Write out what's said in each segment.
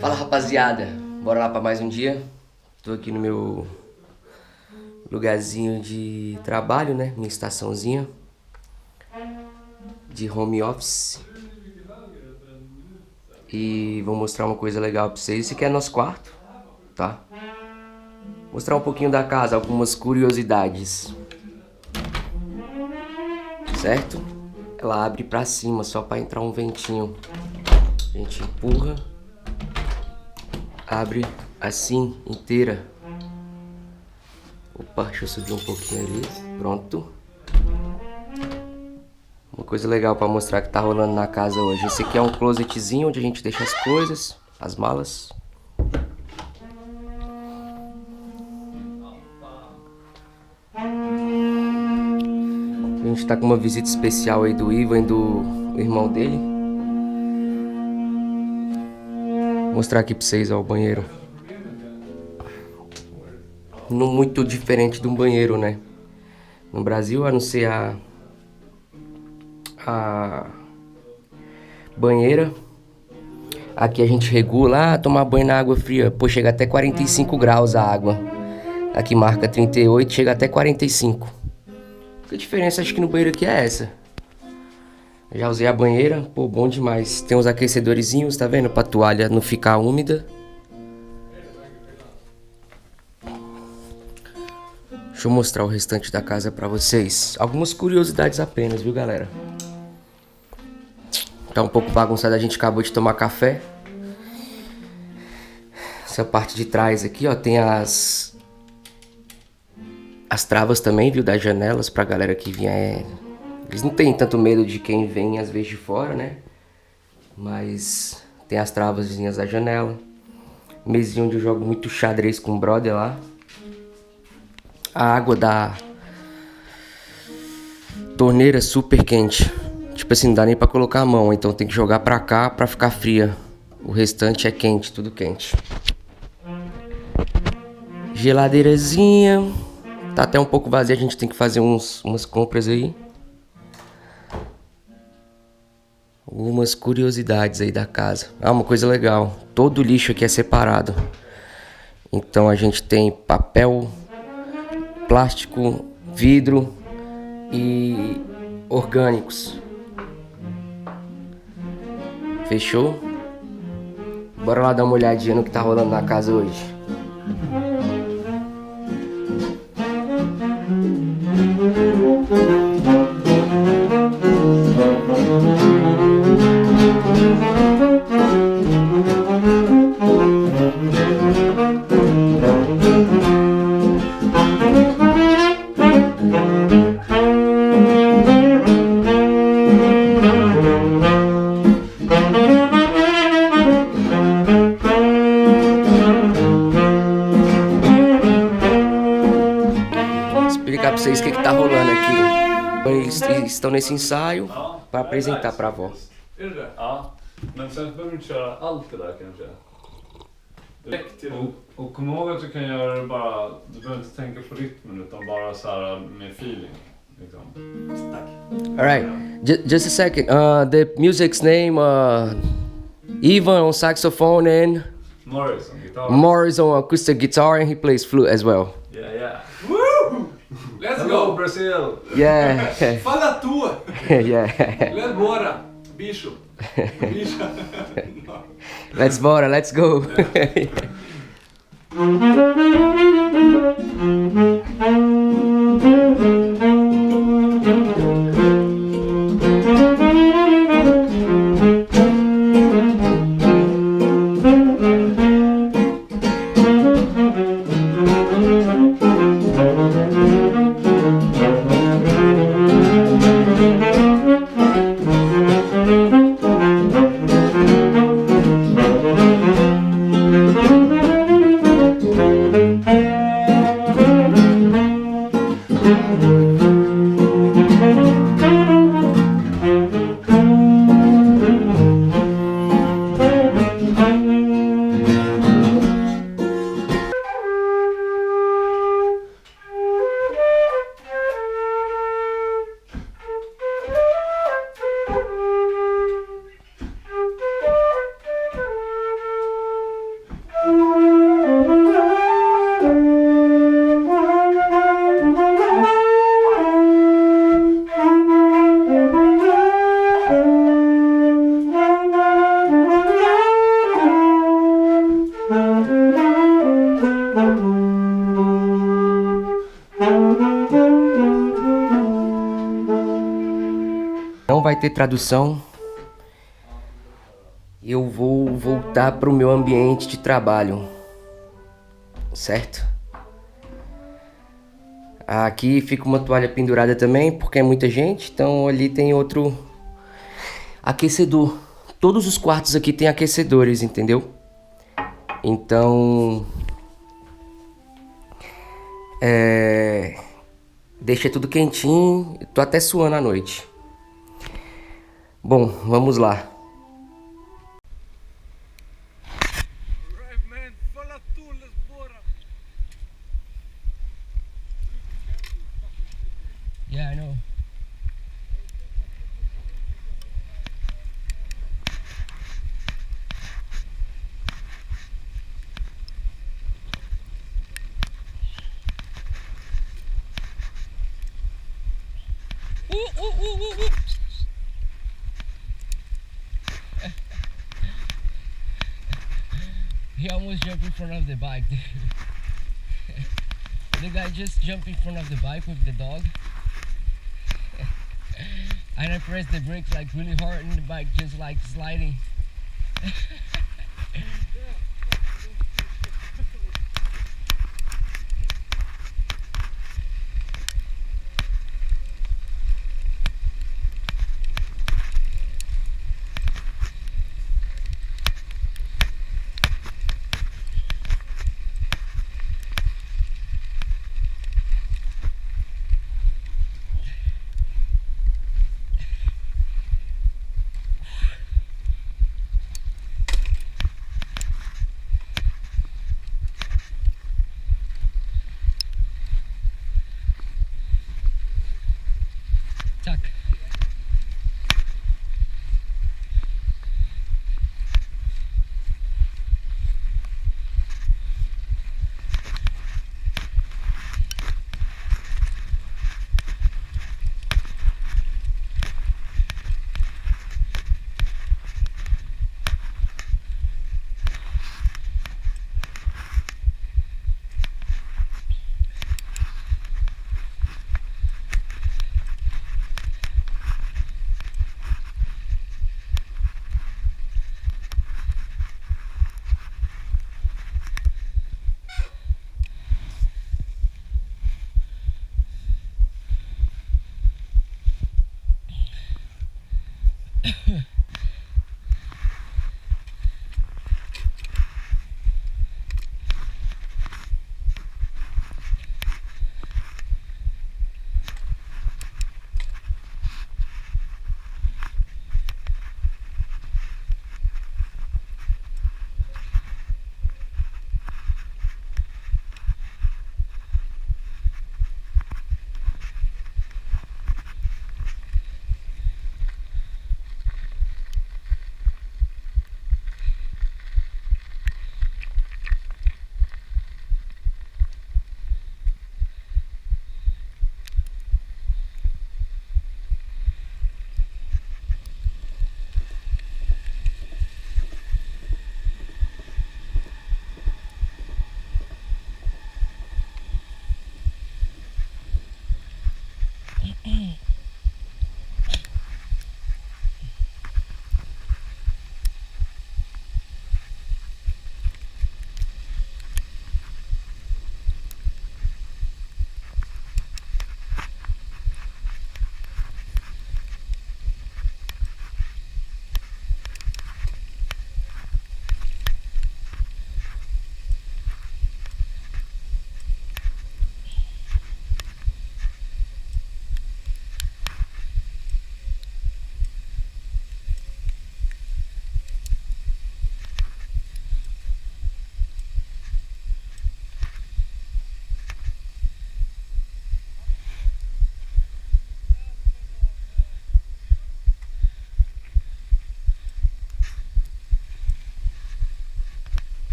Fala, rapaziada, bora lá pra mais um dia. Tô aqui no meu lugarzinho de trabalho, né? Minha estaçãozinha de home office. E vou mostrar uma coisa legal pra vocês. Esse aqui é nosso quarto, tá? Mostrar um pouquinho da casa, algumas curiosidades. Certo? Ela abre pra cima, só pra entrar um ventinho. A gente empurra. Abre assim, inteira. Opa, deixa eu subir um pouquinho ali. Pronto. Uma coisa legal pra mostrar que tá rolando na casa hoje. Esse aqui é um closetzinho onde a gente deixa as coisas, as malas. A gente tá com uma visita especial aí do Ivan e do irmão dele. Vou mostrar aqui pra vocês, ó, o banheiro. Não muito diferente de um banheiro, né? No Brasil, a não ser a banheira. Aqui a gente regula, tomar banho na água fria. Pô, chega até 45 graus a água. Aqui marca 38, chega até 45. A diferença acho que no banheiro aqui é essa. Já usei a banheira, pô, bom demais. Tem uns aquecedorzinhos, tá vendo? Pra toalha não ficar úmida. Deixa eu mostrar o restante da casa pra vocês. Algumas curiosidades apenas, viu, galera? Tá um pouco bagunçado, a gente acabou de tomar café. Essa parte de trás aqui, ó, tem as travas também, viu, das janelas pra galera que vier. Eles não tem tanto medo de quem vem às vezes de fora, né? Mas tem as travazinhas da janela. Mesinha onde eu jogo muito xadrez com o brother lá. A água da torneira super quente. Tipo assim, não dá nem pra colocar a mão, então tem que jogar pra cá pra ficar fria. O restante é quente, tudo quente. Geladeirazinha. Tá até um pouco vazia, a gente tem que fazer umas compras aí. Algumas curiosidades aí da casa. Ah, uma coisa legal. Todo o lixo aqui é separado. Então a gente tem papel, plástico, vidro e orgânicos. Fechou? Bora lá dar uma olhadinha no que tá rolando na casa hoje. Explicar pra vocês o que tá rolando aqui. Eles estão nesse ensaio para apresentar pra avó. Är det det? Ja. Men sen behöver du inte köra allt det där kanske. Direkt till och kom ihåg att du kan göra det bara, du behöver inte tänka på rytmen utan bara så här med feeling. Liksom. Tack. All right, just a second. The music's name, Ivan on saxophone and Morris on guitar. Morris on acoustic guitar, and he plays flute as well. Yeah, yeah. Woo! Let's Hello, go! Brazil! Yeah, Fala a tua! yeah. Let's bora! Bicho! Bicho! Let's bora, let's go. ter tradução. Eu vou voltar pro meu ambiente de trabalho, certo? Aqui fica uma toalha pendurada também, porque é muita gente. Então ali tem outro aquecedor. Todos os quartos aqui tem aquecedores, entendeu? Então deixa tudo quentinho. Tô até suando à noite. Bom, vamos lá. Yeah, I know. He almost jumped in front of the bike. The guy just jumped in front of the bike with the dog. And I pressed the brakes like really hard and the bike just like sliding. Tack.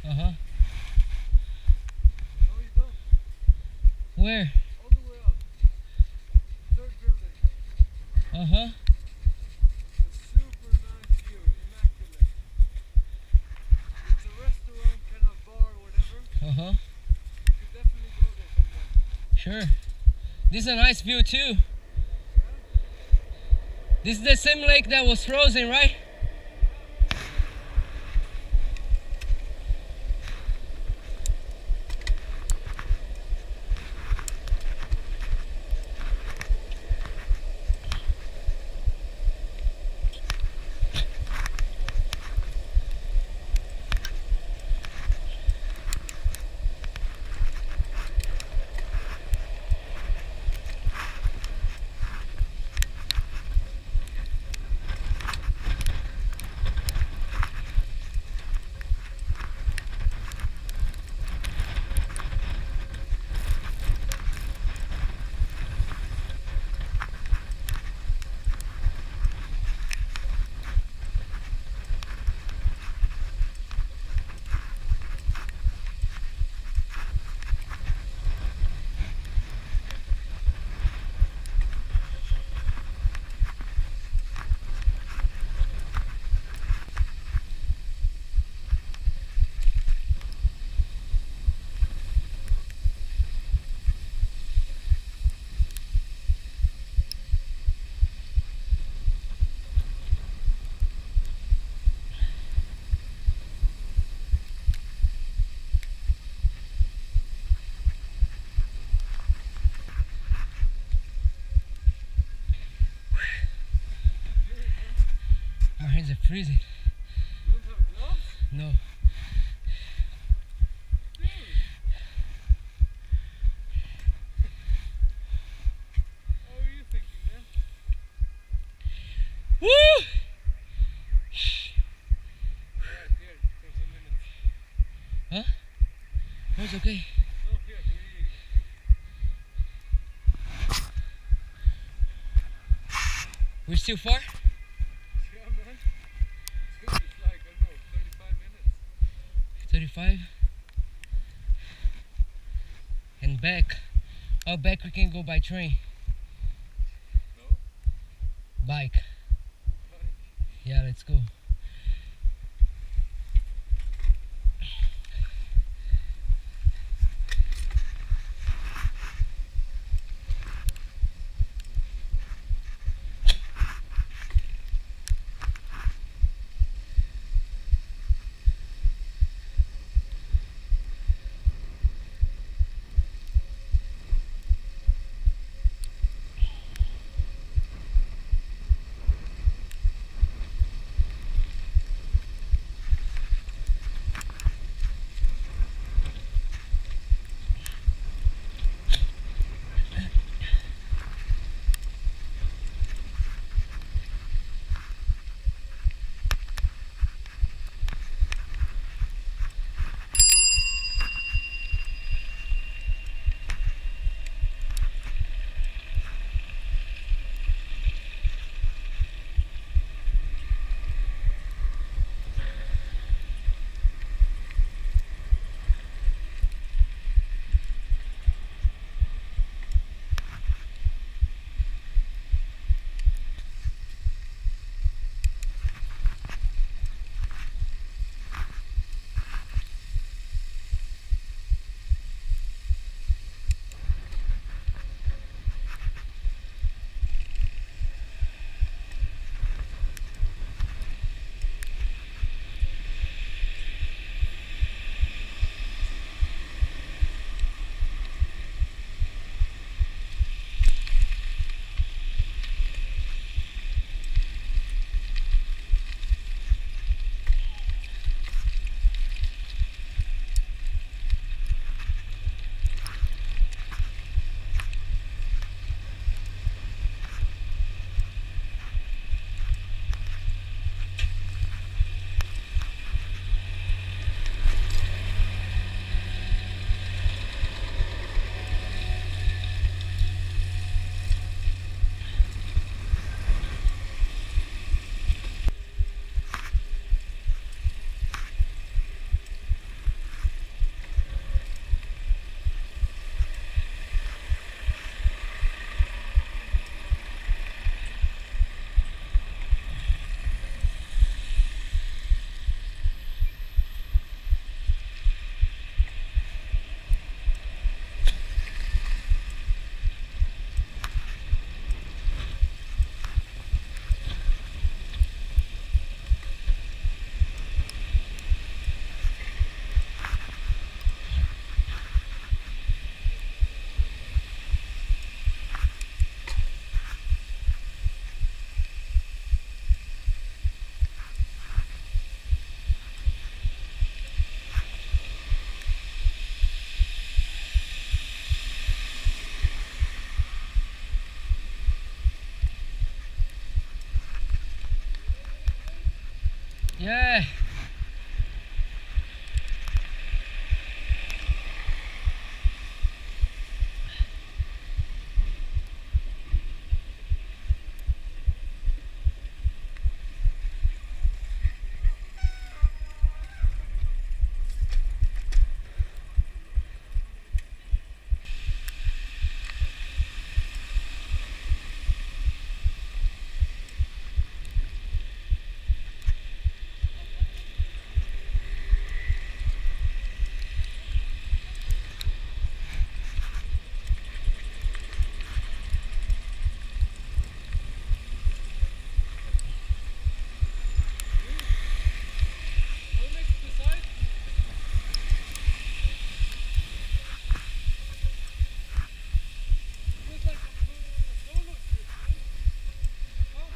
Uh-huh. No, you don't. Where? All the way up. Third building. Uh-huh. It's a super nice view. Immaculate. It's a restaurant, kind of bar, whatever. Uh-huh. You could definitely go there someday. Sure. This is a nice view too. This is the same lake that was frozen, right? My hands are freezing. You don't have gloves? No. Dude! How are you thinking, man? Woo! Alright, here, for some minutes. Huh? No, it's okay. No, here, We're still far? yeah, man. Dude, it's like, I don't know, 35 minutes. 35. And back. Oh, back we can go by train. No? Bike. Like, Yeah, let's go. Yeah. Go next to side. Feels like I'm going on a solo trip, man. Come.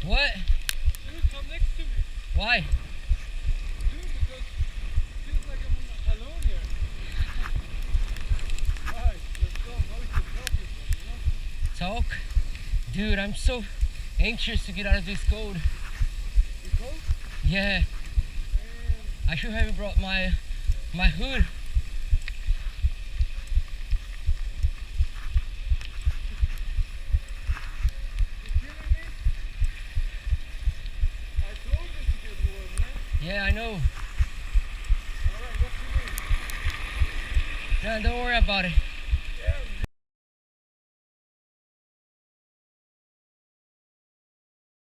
What? Dude, come next to me. Why? Dude, because it feels like I'm alone here. Right, let's go. Now we can talk with them, you know? Talk? Dude, I'm so anxious to get out of this cold. You cold? Yeah, Man, I should have brought my hood. you kidding me? I told you to get warm, man. Yeah, I know. Alright, what's your name? Nah, don't worry about it.